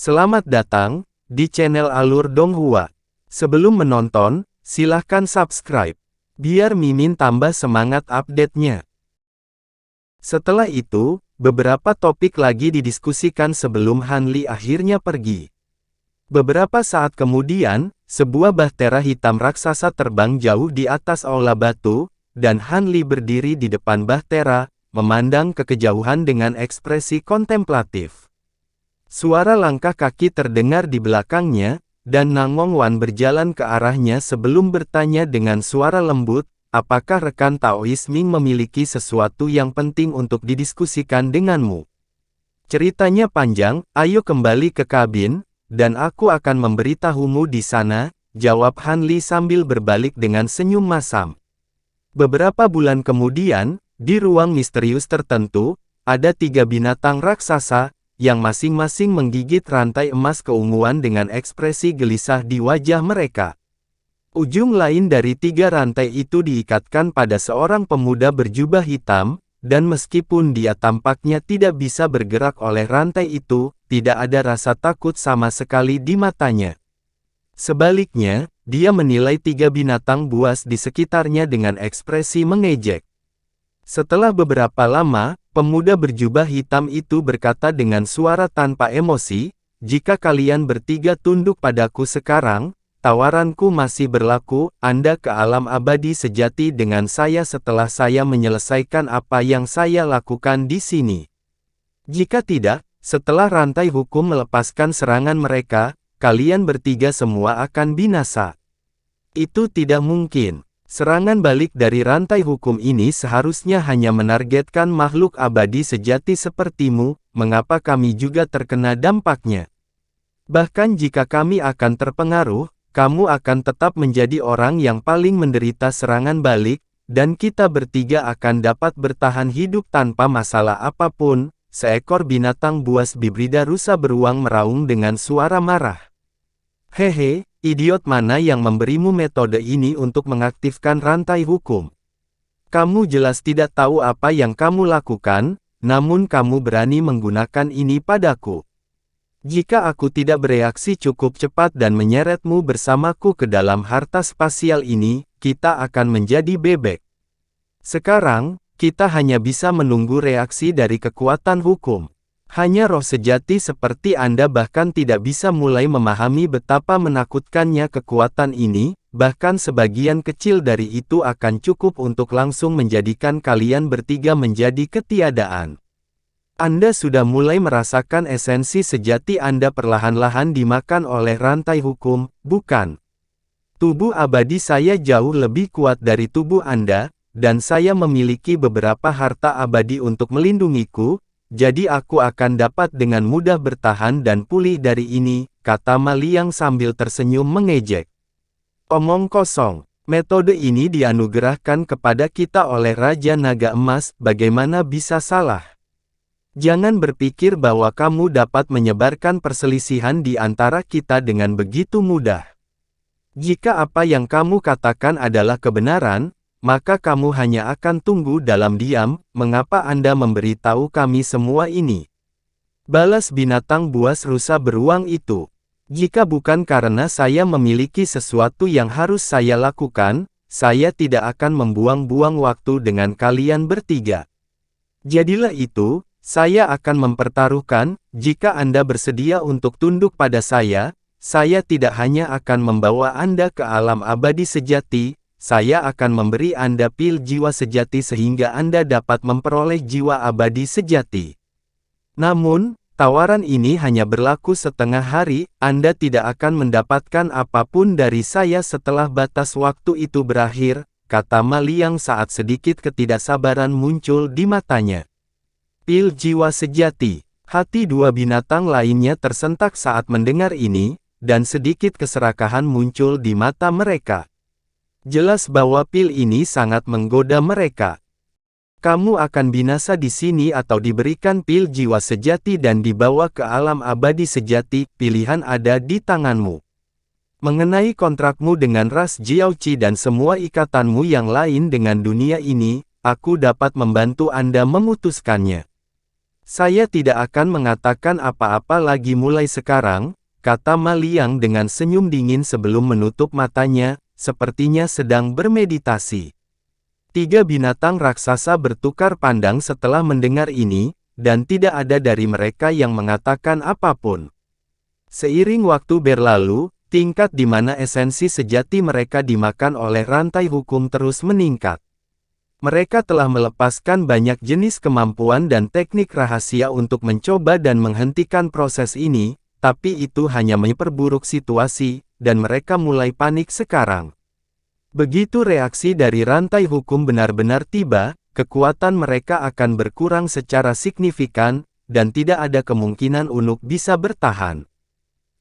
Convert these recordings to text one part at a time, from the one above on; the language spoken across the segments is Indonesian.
Selamat datang di channel Alur Donghua. Sebelum menonton, silahkan subscribe, biar Mimin tambah semangat update-nya. Setelah itu, beberapa topik lagi didiskusikan sebelum Han Li akhirnya pergi. Beberapa saat kemudian, sebuah bahtera hitam raksasa terbang jauh di atas aula batu, dan Han Li berdiri di depan bahtera, memandang ke kejauhan dengan ekspresi kontemplatif. Suara langkah kaki terdengar di belakangnya, dan Nangong Wan berjalan ke arahnya sebelum bertanya dengan suara lembut, apakah rekan Taois Ming memiliki sesuatu yang penting untuk didiskusikan denganmu? Ceritanya panjang, ayo kembali ke kabin, dan aku akan memberitahumu di sana, jawab Han Li sambil berbalik dengan senyum masam. Beberapa bulan kemudian, di ruang misterius tertentu, ada 3 binatang raksasa, yang masing-masing menggigit rantai emas keunguan dengan ekspresi gelisah di wajah mereka. Ujung lain dari 3 rantai itu diikatkan pada seorang pemuda berjubah hitam, dan meskipun dia tampaknya tidak bisa bergerak oleh rantai itu, tidak ada rasa takut sama sekali di matanya. Sebaliknya, dia menilai 3 binatang buas di sekitarnya dengan ekspresi mengejek. Setelah beberapa lama, pemuda berjubah hitam itu berkata dengan suara tanpa emosi, "Jika kalian bertiga tunduk padaku sekarang, tawaranku masih berlaku, Anda ke alam abadi sejati dengan saya setelah saya menyelesaikan apa yang saya lakukan di sini. Jika tidak, setelah rantai hukum melepaskan serangan mereka, kalian bertiga semua akan binasa." Itu tidak mungkin. Serangan balik dari rantai hukum ini seharusnya hanya menargetkan makhluk abadi sejati sepertimu, mengapa kami juga terkena dampaknya? Bahkan jika kami akan terpengaruh, kamu akan tetap menjadi orang yang paling menderita serangan balik, dan kita bertiga akan dapat bertahan hidup tanpa masalah apapun. Seekor binatang buas bibrida rusa beruang meraung dengan suara marah. Hehe, idiot mana yang memberimu metode ini untuk mengaktifkan rantai hukum? Kamu jelas tidak tahu apa yang kamu lakukan, namun kamu berani menggunakan ini padaku. Jika aku tidak bereaksi cukup cepat dan menyeretmu bersamaku ke dalam harta spasial ini, kita akan menjadi bebek. Sekarang, kita hanya bisa menunggu reaksi dari kekuatan hukum. Hanya roh sejati seperti Anda bahkan tidak bisa mulai memahami betapa menakutkannya kekuatan ini, bahkan sebagian kecil dari itu akan cukup untuk langsung menjadikan kalian bertiga menjadi ketiadaan. Anda sudah mulai merasakan esensi sejati Anda perlahan-lahan dimakan oleh rantai hukum, bukan? Tubuh abadi saya jauh lebih kuat dari tubuh Anda, dan saya memiliki beberapa harta abadi untuk melindungiku, jadi aku akan dapat dengan mudah bertahan dan pulih dari ini, kata Ma Liang sambil tersenyum mengejek. Omong kosong, metode ini dianugerahkan kepada kita oleh Raja Naga Emas, bagaimana bisa salah? Jangan berpikir bahwa kamu dapat menyebarkan perselisihan di antara kita dengan begitu mudah. Jika apa yang kamu katakan adalah kebenaran, maka kamu hanya akan tunggu dalam diam. Mengapa Anda memberitahu kami semua ini? Balas binatang buas rusa beruang itu. Jika bukan karena saya memiliki sesuatu yang harus saya lakukan, saya tidak akan membuang-buang waktu dengan kalian bertiga. Jadilah itu, saya akan mempertaruhkan, jika Anda bersedia untuk tunduk pada saya tidak hanya akan membawa Anda ke alam abadi sejati, saya akan memberi Anda pil jiwa sejati sehingga Anda dapat memperoleh jiwa abadi sejati. Namun, tawaran ini hanya berlaku setengah hari, Anda tidak akan mendapatkan apapun dari saya setelah batas waktu itu berakhir, kata Ma Liang saat sedikit ketidaksabaran muncul di matanya. Pil jiwa sejati. Hati 2 binatang lainnya tersentak saat mendengar ini, dan sedikit keserakahan muncul di mata mereka. Jelas bahwa pil ini sangat menggoda mereka. Kamu akan binasa di sini atau diberikan pil jiwa sejati dan dibawa ke alam abadi sejati, pilihan ada di tanganmu. Mengenai kontrakmu dengan ras Jiaoqi dan semua ikatanmu yang lain dengan dunia ini, aku dapat membantu Anda memutuskannya. Saya tidak akan mengatakan apa-apa lagi mulai sekarang, kata Ma Liang dengan senyum dingin sebelum menutup matanya, sepertinya sedang bermeditasi. Tiga binatang raksasa bertukar pandang setelah mendengar ini, dan tidak ada dari mereka yang mengatakan apapun. Seiring waktu berlalu, tingkat di mana esensi sejati mereka dimakan oleh rantai hukum terus meningkat. Mereka telah melepaskan banyak jenis kemampuan dan teknik rahasia untuk mencoba dan menghentikan proses ini, tapi itu hanya memperburuk situasi, dan mereka mulai panik sekarang. Begitu reaksi dari rantai hukum benar-benar tiba, kekuatan mereka akan berkurang secara signifikan, dan tidak ada kemungkinan Unuk bisa bertahan.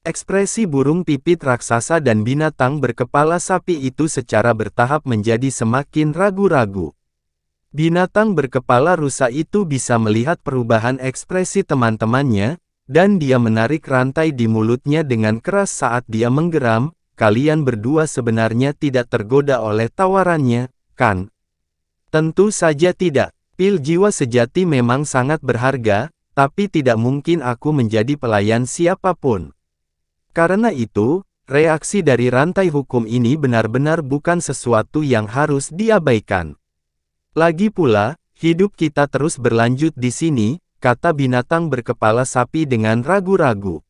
Ekspresi burung pipit raksasa dan binatang berkepala sapi itu secara bertahap menjadi semakin ragu-ragu. Binatang berkepala rusa itu bisa melihat perubahan ekspresi teman-temannya, dan dia menarik rantai di mulutnya dengan keras saat dia menggeram. Kalian berdua sebenarnya tidak tergoda oleh tawarannya, kan? Tentu saja tidak. Pil jiwa sejati memang sangat berharga, tapi tidak mungkin aku menjadi pelayan siapapun. Karena itu, reaksi dari rantai hukum ini benar-benar bukan sesuatu yang harus diabaikan. Lagi pula, hidup kita terus berlanjut di sini, kata binatang berkepala sapi dengan ragu-ragu.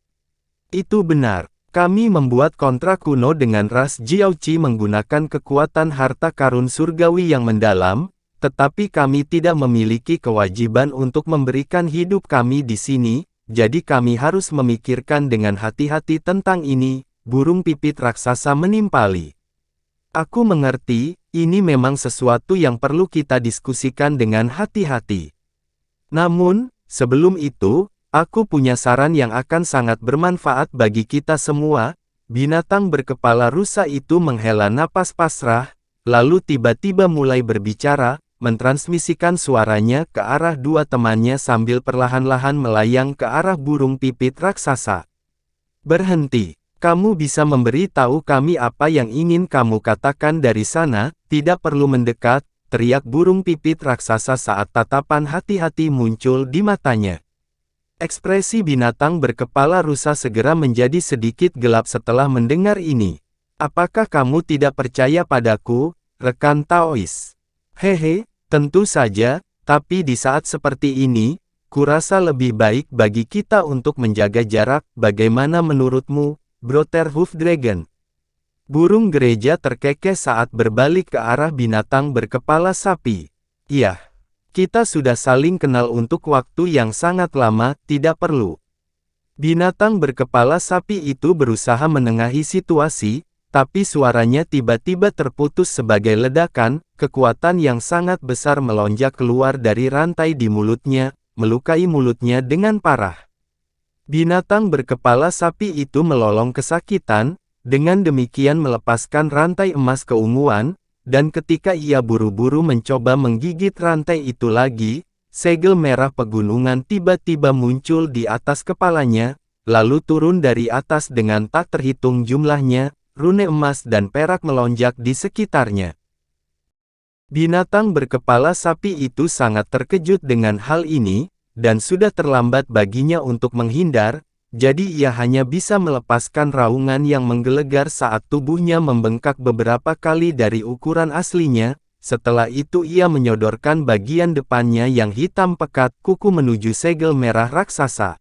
Itu benar. Kami membuat kontrak kuno dengan ras Jiaoqi menggunakan kekuatan harta karun surgawi yang mendalam, tetapi kami tidak memiliki kewajiban untuk memberikan hidup kami di sini, jadi kami harus memikirkan dengan hati-hati tentang ini, burung pipit raksasa menimpali. Aku mengerti, ini memang sesuatu yang perlu kita diskusikan dengan hati-hati. Namun, sebelum itu, aku punya saran yang akan sangat bermanfaat bagi kita semua. Binatang berkepala rusa itu menghela napas pasrah, lalu tiba-tiba mulai berbicara, mentransmisikan suaranya ke arah dua temannya sambil perlahan-lahan melayang ke arah burung pipit raksasa. Berhenti. Kamu bisa memberi tahu kami apa yang ingin kamu katakan dari sana, tidak perlu mendekat, teriak burung pipit raksasa saat tatapan hati-hati muncul di matanya. Ekspresi binatang berkepala rusa segera menjadi sedikit gelap setelah mendengar ini. Apakah kamu tidak percaya padaku, rekan Taois? Hehe, tentu saja, tapi di saat seperti ini, kurasa lebih baik bagi kita untuk menjaga jarak. Bagaimana menurutmu, Brotherhoof Dragon? Burung gereja terkekeh saat berbalik ke arah binatang berkepala sapi. Iya. Kita sudah saling kenal untuk waktu yang sangat lama, tidak perlu. Binatang berkepala sapi itu berusaha menengahi situasi, tapi suaranya tiba-tiba terputus sebagai ledakan, kekuatan yang sangat besar melonjak keluar dari rantai di mulutnya, melukai mulutnya dengan parah. Binatang berkepala sapi itu melolong kesakitan, dengan demikian melepaskan rantai emas keunguan, dan ketika ia buru-buru mencoba menggigit rantai itu lagi, segel merah pegunungan tiba-tiba muncul di atas kepalanya, lalu turun dari atas dengan tak terhitung jumlahnya, rune emas dan perak melonjak di sekitarnya. Binatang berkepala sapi itu sangat terkejut dengan hal ini, dan sudah terlambat baginya untuk menghindar, jadi ia hanya bisa melepaskan raungan yang menggelegar saat tubuhnya membengkak beberapa kali dari ukuran aslinya. Setelah itu ia menyodorkan bagian depannya yang hitam pekat kuku menuju segel merah raksasa.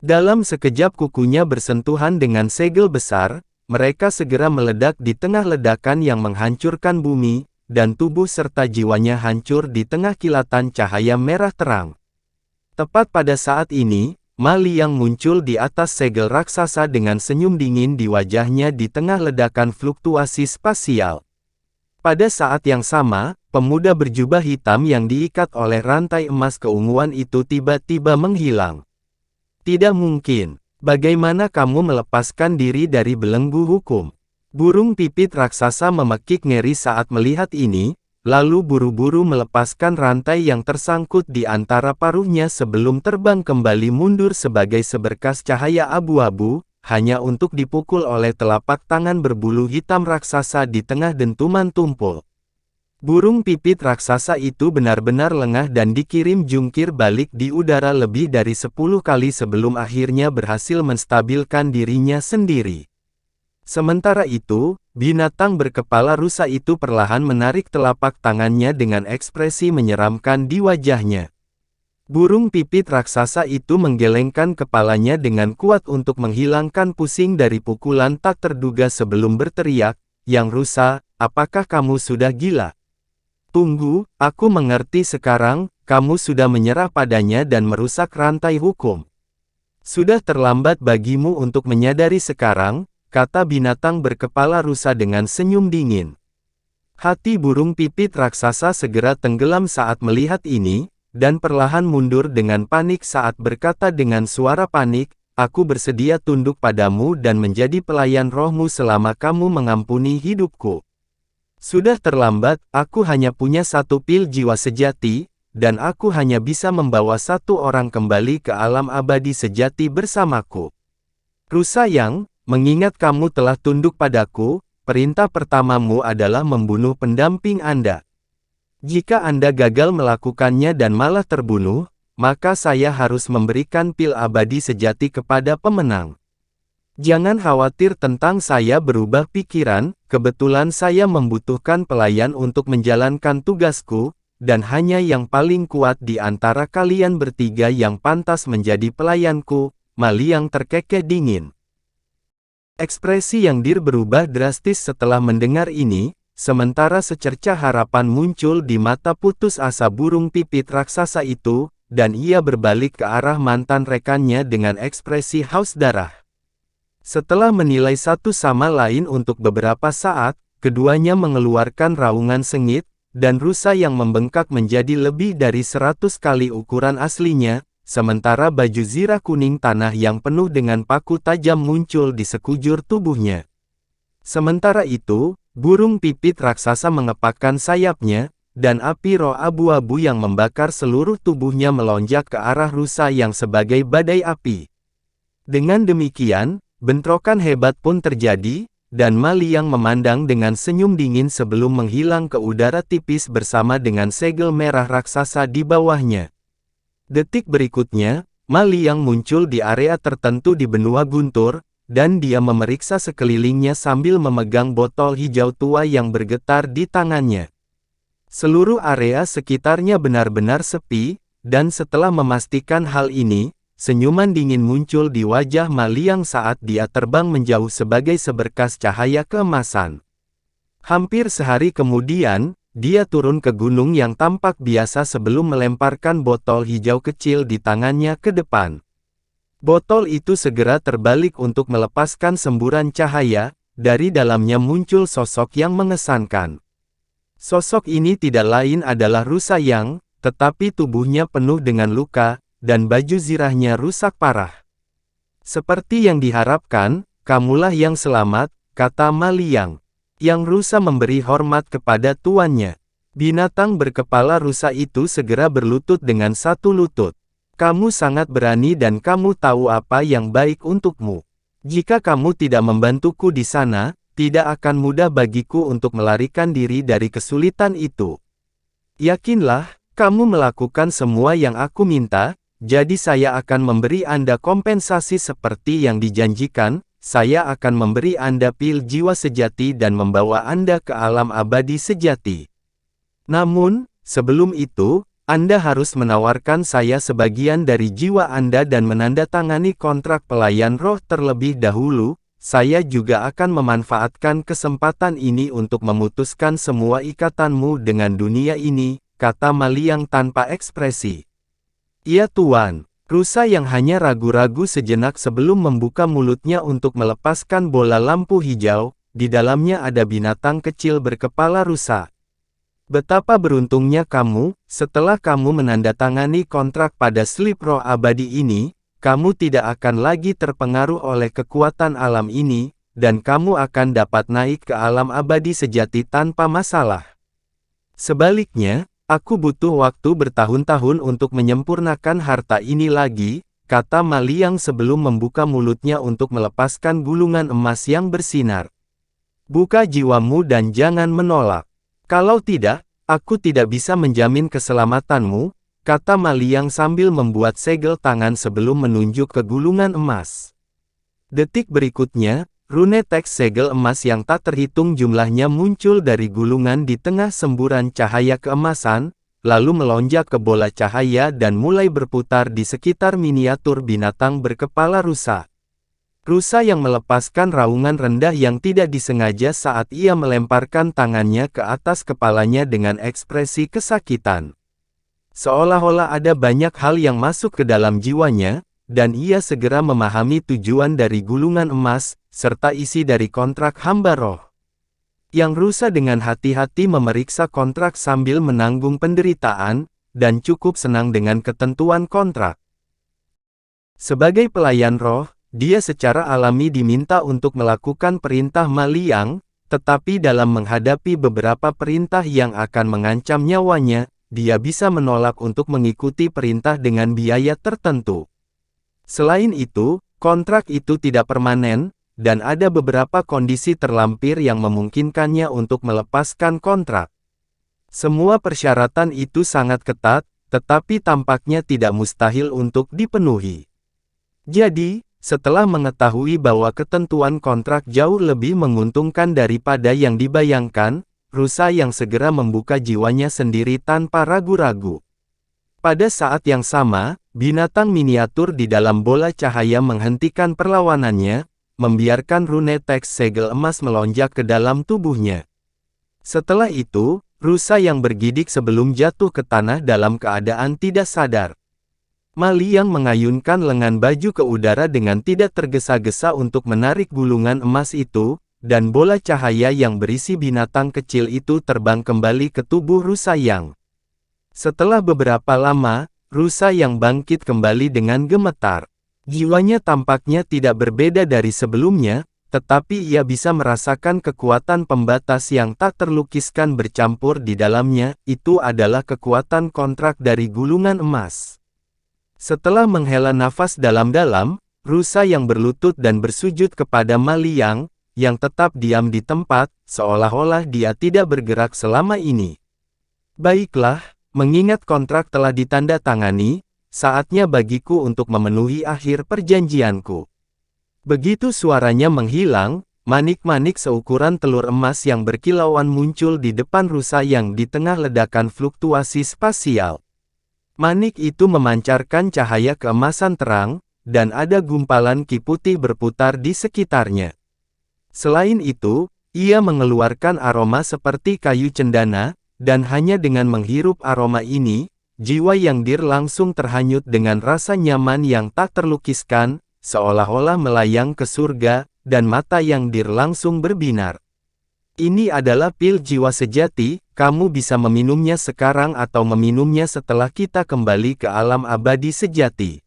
Dalam sekejap kukunya bersentuhan dengan segel besar, mereka segera meledak di tengah ledakan yang menghancurkan bumi, dan tubuh serta jiwanya hancur di tengah kilatan cahaya merah terang. Tepat pada saat ini, Ma Liang muncul di atas segel raksasa dengan senyum dingin di wajahnya di tengah ledakan fluktuasi spasial. Pada saat yang sama, pemuda berjubah hitam yang diikat oleh rantai emas keunguan itu tiba-tiba menghilang. Tidak mungkin. Bagaimana kamu melepaskan diri dari belenggu hukum? Burung pipit raksasa memekik ngeri saat melihat ini, lalu buru-buru melepaskan rantai yang tersangkut di antara paruhnya sebelum terbang kembali mundur sebagai seberkas cahaya abu-abu, hanya untuk dipukul oleh telapak tangan berbulu hitam raksasa di tengah dentuman tumpul. Burung pipit raksasa itu benar-benar lengah dan dikirim jungkir balik di udara lebih dari 10 kali sebelum akhirnya berhasil menstabilkan dirinya sendiri. Sementara itu, binatang berkepala rusa itu perlahan menarik telapak tangannya dengan ekspresi menyeramkan di wajahnya. Burung pipit raksasa itu menggelengkan kepalanya dengan kuat untuk menghilangkan pusing dari pukulan tak terduga sebelum berteriak, "Yang rusa, apakah kamu sudah gila? Tunggu, aku mengerti sekarang, kamu sudah menyerah padanya dan merusak rantai hukum. Sudah terlambat bagimu untuk menyadari sekarang," kata binatang berkepala rusa dengan senyum dingin. Hati burung pipit raksasa segera tenggelam saat melihat ini, dan perlahan mundur dengan panik saat berkata dengan suara panik, "Aku bersedia tunduk padamu dan menjadi pelayan rohmu selama kamu mengampuni hidupku. Sudah terlambat, aku hanya punya satu pil jiwa sejati, dan aku hanya bisa membawa satu orang kembali ke alam abadi sejati bersamaku. Rusa yang, mengingat kamu telah tunduk padaku, perintah pertamamu adalah membunuh pendamping Anda. Jika Anda gagal melakukannya dan malah terbunuh, maka saya harus memberikan pil abadi sejati kepada pemenang. Jangan khawatir tentang saya berubah pikiran, kebetulan saya membutuhkan pelayan untuk menjalankan tugasku, dan hanya yang paling kuat di antara kalian bertiga yang pantas menjadi pelayanku." Mali yang terkekeh dingin. Ekspresi Yang Dir berubah drastis setelah mendengar ini, sementara secercah harapan muncul di mata putus asa burung pipit raksasa itu, dan ia berbalik ke arah mantan rekannya dengan ekspresi haus darah. Setelah menilai satu sama lain untuk beberapa saat, keduanya mengeluarkan raungan sengit, dan rusa yang membengkak menjadi lebih dari 100 kali ukuran aslinya, sementara baju zirah kuning tanah yang penuh dengan paku tajam muncul di sekujur tubuhnya. Sementara itu, burung pipit raksasa mengepakkan sayapnya, dan api roh abu-abu yang membakar seluruh tubuhnya melonjak ke arah rusa yang sebagai badai api. Dengan demikian, bentrokan hebat pun terjadi, dan Mali yang memandang dengan senyum dingin sebelum menghilang ke udara tipis bersama dengan segel merah raksasa di bawahnya. Detik berikutnya, Mali yang muncul di area tertentu di benua guntur, dan dia memeriksa sekelilingnya sambil memegang botol hijau tua yang bergetar di tangannya. Seluruh area sekitarnya benar-benar sepi, dan setelah memastikan hal ini, senyuman dingin muncul di wajah Mali yang saat dia terbang menjauh sebagai seberkas cahaya keemasan. Hampir sehari kemudian, dia turun ke gunung yang tampak biasa sebelum melemparkan botol hijau kecil di tangannya ke depan. Botol itu segera terbalik untuk melepaskan semburan cahaya, dari dalamnya muncul sosok yang mengesankan. Sosok ini tidak lain adalah rusa yang, tetapi tubuhnya penuh dengan luka, dan baju zirahnya rusak parah. "Seperti yang diharapkan, kamulah yang selamat," kata Mali yang rusa memberi hormat kepada tuannya. Binatang berkepala rusa itu segera berlutut dengan satu lutut. "Kamu sangat berani dan kamu tahu apa yang baik untukmu. Jika kamu tidak membantuku di sana, tidak akan mudah bagiku untuk melarikan diri dari kesulitan itu. Yakinlah, kamu melakukan semua yang aku minta, jadi saya akan memberi Anda kompensasi seperti yang dijanjikan. Saya akan memberi Anda pil jiwa sejati dan membawa Anda ke alam abadi sejati. Namun, sebelum itu, Anda harus menawarkan saya sebagian dari jiwa Anda dan menandatangani kontrak pelayan roh terlebih dahulu. Saya juga akan memanfaatkan kesempatan ini untuk memutuskan semua ikatanmu dengan dunia ini," kata Mali yang tanpa ekspresi. "Ya Tuan." Rusa yang hanya ragu-ragu sejenak sebelum membuka mulutnya untuk melepaskan bola lampu hijau, di dalamnya ada binatang kecil berkepala rusa. "Betapa beruntungnya kamu, setelah kamu menandatangani kontrak pada slip roh abadi ini, kamu tidak akan lagi terpengaruh oleh kekuatan alam ini, dan kamu akan dapat naik ke alam abadi sejati tanpa masalah. Sebaliknya, aku butuh waktu bertahun-tahun untuk menyempurnakan harta ini lagi," kata Mali yang sebelum membuka mulutnya untuk melepaskan gulungan emas yang bersinar. "Buka jiwamu dan jangan menolak. Kalau tidak, Aku tidak bisa menjamin keselamatanmu, kata Ma Liang sambil membuat segel tangan sebelum menunjuk ke gulungan emas. Detik berikutnya, rune teks segel emas yang tak terhitung jumlahnya muncul dari gulungan di tengah semburan cahaya keemasan, lalu melonjak ke bola cahaya dan mulai berputar di sekitar miniatur binatang berkepala rusa. Rusa yang melepaskan raungan rendah yang tidak disengaja saat ia melemparkan tangannya ke atas kepalanya dengan ekspresi kesakitan. Seolah-olah ada banyak hal yang masuk ke dalam jiwanya, dan ia segera memahami tujuan dari gulungan emas, serta isi dari kontrak hamba roh. Yang rusa dengan hati-hati memeriksa kontrak sambil menanggung penderitaan, dan cukup senang dengan ketentuan kontrak. Sebagai pelayan roh, dia secara alami diminta untuk melakukan perintah Ma Liang, tetapi dalam menghadapi beberapa perintah yang akan mengancam nyawanya, dia bisa menolak untuk mengikuti perintah dengan biaya tertentu. Selain itu, kontrak itu tidak permanen, dan ada beberapa kondisi terlampir yang memungkinkannya untuk melepaskan kontrak. Semua persyaratan itu sangat ketat, tetapi tampaknya tidak mustahil untuk dipenuhi. Jadi, setelah mengetahui bahwa ketentuan kontrak jauh lebih menguntungkan daripada yang dibayangkan, rusa yang segera membuka jiwanya sendiri tanpa ragu-ragu. Pada saat yang sama, binatang miniatur di dalam bola cahaya menghentikan perlawanannya, membiarkan rune teks segel emas melonjak ke dalam tubuhnya. Setelah itu, rusa yang bergidik sebelum jatuh ke tanah dalam keadaan tidak sadar. Ma Liang mengayunkan lengan baju ke udara dengan tidak tergesa-gesa untuk menarik gulungan emas itu, dan bola cahaya yang berisi binatang kecil itu terbang kembali ke tubuh rusa yang. Setelah beberapa lama, rusa yang bangkit kembali dengan gemetar. Jiwanya tampaknya tidak berbeda dari sebelumnya, tetapi ia bisa merasakan kekuatan pembatas yang tak terlukiskan bercampur di dalamnya, itu adalah kekuatan kontrak dari gulungan emas. Setelah menghela nafas dalam-dalam, rusa yang berlutut dan bersujud kepada Ma Liang, yang tetap diam di tempat, seolah-olah dia tidak bergerak selama ini. Baiklah, mengingat kontrak telah ditandatangani, saatnya bagiku untuk memenuhi akhir perjanjianku. Begitu suaranya menghilang, manik-manik seukuran telur emas yang berkilauan muncul di depan rusa yang di tengah ledakan fluktuasi spasial. Manik itu memancarkan cahaya keemasan terang, dan ada gumpalan ki putih berputar di sekitarnya. Selain itu, ia mengeluarkan aroma seperti kayu cendana, dan hanya dengan menghirup aroma ini, jiwa Yang Dir langsung terhanyut dengan rasa nyaman yang tak terlukiskan, seolah-olah melayang ke surga, dan mata Yang Dir langsung berbinar. Ini adalah pil jiwa sejati, kamu bisa meminumnya sekarang atau meminumnya setelah kita kembali ke alam abadi sejati.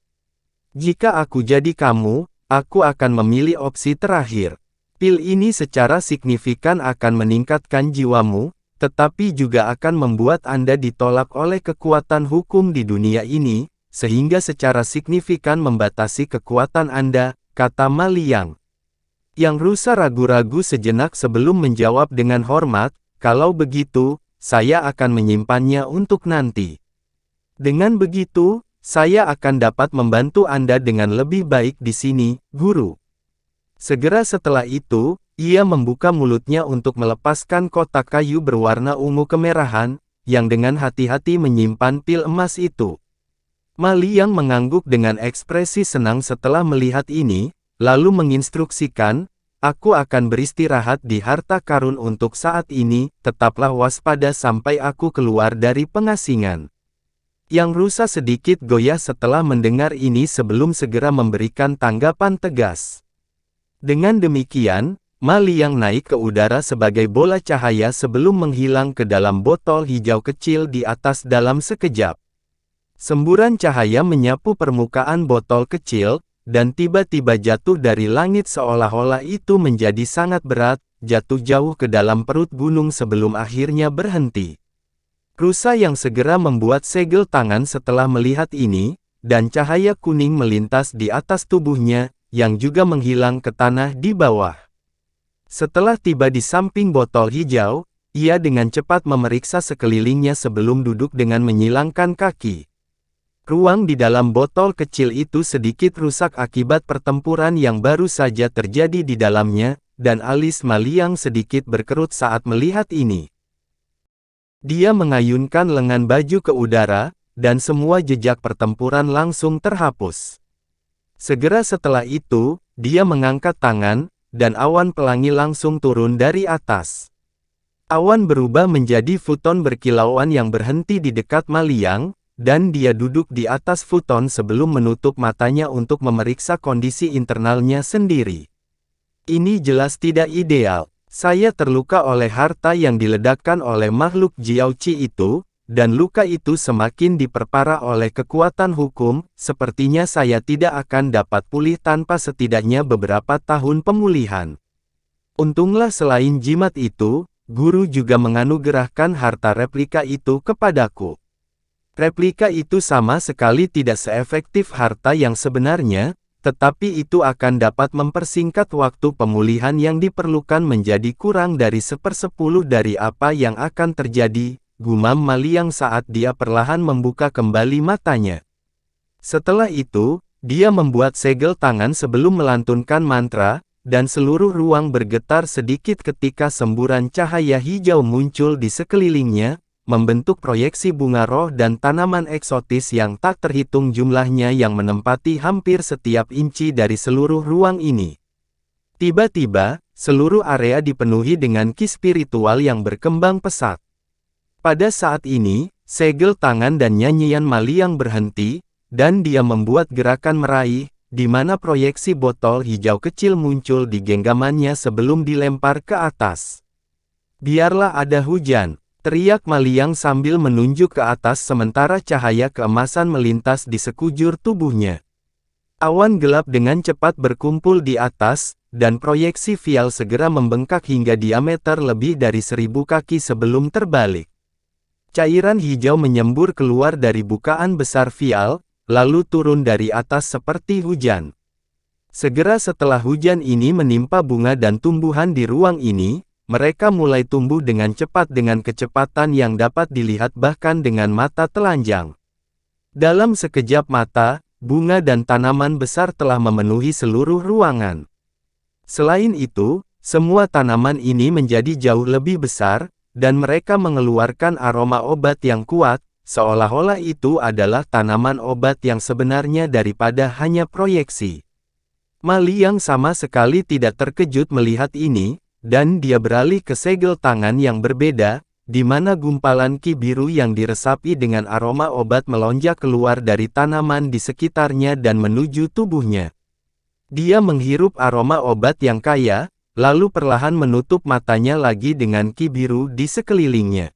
Jika aku jadi kamu, aku akan memilih opsi terakhir. Pil ini secara signifikan akan meningkatkan jiwamu, tetapi juga akan membuat Anda ditolak oleh kekuatan hukum di dunia ini, sehingga secara signifikan membatasi kekuatan Anda, kata Ma Liang. Yang rusa ragu-ragu sejenak sebelum menjawab dengan hormat, kalau begitu, saya akan menyimpannya untuk nanti. Dengan begitu, saya akan dapat membantu Anda dengan lebih baik di sini, guru. Segera setelah itu, ia membuka mulutnya untuk melepaskan kotak kayu berwarna ungu kemerahan, yang dengan hati-hati menyimpan pil emas itu. Ma Liang mengangguk dengan ekspresi senang setelah melihat ini, lalu menginstruksikan, aku akan beristirahat di harta karun untuk saat ini, tetaplah waspada sampai aku keluar dari pengasingan. Yang rusa sedikit goyah setelah mendengar ini sebelum segera memberikan tanggapan tegas. Dengan demikian, Ma Liang naik ke udara sebagai bola cahaya sebelum menghilang ke dalam botol hijau kecil di atas dalam sekejap. Semburan cahaya menyapu permukaan botol kecil, dan tiba-tiba jatuh dari langit seolah-olah itu menjadi sangat berat, jatuh jauh ke dalam perut gunung sebelum akhirnya berhenti. Rusa yang segera membuat segel tangan setelah melihat ini, dan cahaya kuning melintas di atas tubuhnya, yang juga menghilang ke tanah di bawah. Setelah tiba di samping botol hijau, ia dengan cepat memeriksa sekelilingnya sebelum duduk dengan menyilangkan kaki. Ruang di dalam botol kecil itu sedikit rusak akibat pertempuran yang baru saja terjadi di dalamnya, dan alis Ma Liang sedikit berkerut saat melihat ini. Dia mengayunkan lengan baju ke udara, dan semua jejak pertempuran langsung terhapus. Segera setelah itu, dia mengangkat tangan, dan awan pelangi langsung turun dari atas. Awan berubah menjadi futon berkilauan yang berhenti di dekat Ma Liang, dan dia duduk di atas futon sebelum menutup matanya untuk memeriksa kondisi internalnya sendiri. Ini jelas tidak ideal. Saya terluka oleh harta yang diledakkan oleh makhluk Jiaoqi itu, dan luka itu semakin diperparah oleh kekuatan hukum. Sepertinya saya tidak akan dapat pulih tanpa setidaknya beberapa tahun pemulihan. Untunglah selain jimat itu, guru juga menganugerahkan harta replika itu kepadaku. Replika itu sama sekali tidak seefektif harta yang sebenarnya, tetapi itu akan dapat mempersingkat waktu pemulihan yang diperlukan menjadi kurang dari 1/10 dari apa yang akan terjadi, gumam Ma Liang saat dia perlahan membuka kembali matanya. Setelah itu, dia membuat segel tangan sebelum melantunkan mantra, dan seluruh ruang bergetar sedikit ketika semburan cahaya hijau muncul di sekelilingnya, membentuk proyeksi bunga roh dan tanaman eksotis yang tak terhitung jumlahnya yang menempati hampir setiap inci dari seluruh ruang ini. Tiba-tiba, seluruh area dipenuhi dengan ki spiritual yang berkembang pesat. Pada saat ini, segel tangan dan nyanyian Ma Liang berhenti, dan dia membuat gerakan meraih, di mana proyeksi botol hijau kecil muncul di genggamannya sebelum dilempar ke atas. Biarlah ada hujan, teriak Ma Liang sambil menunjuk ke atas sementara cahaya keemasan melintas di sekujur tubuhnya. Awan gelap dengan cepat berkumpul di atas, dan proyeksi vial segera membengkak hingga diameter lebih dari 1000 kaki sebelum terbalik. Cairan hijau menyembur keluar dari bukaan besar vial, lalu turun dari atas seperti hujan. Segera setelah hujan ini menimpa bunga dan tumbuhan di ruang ini, mereka mulai tumbuh dengan cepat dengan kecepatan yang dapat dilihat bahkan dengan mata telanjang. Dalam sekejap mata, bunga dan tanaman besar telah memenuhi seluruh ruangan. Selain itu, semua tanaman ini menjadi jauh lebih besar, dan mereka mengeluarkan aroma obat yang kuat, seolah-olah itu adalah tanaman obat yang sebenarnya daripada hanya proyeksi. Ma Liang sama sekali tidak terkejut melihat ini, dan dia beralih ke segel tangan yang berbeda, di mana gumpalan ki biru yang diresapi dengan aroma obat melonjak keluar dari tanaman di sekitarnya dan menuju tubuhnya. Dia menghirup aroma obat yang kaya, lalu perlahan menutup matanya lagi dengan ki biru di sekelilingnya.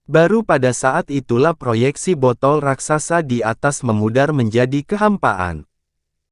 Baru pada saat itulah proyeksi botol raksasa di atas memudar menjadi kehampaan.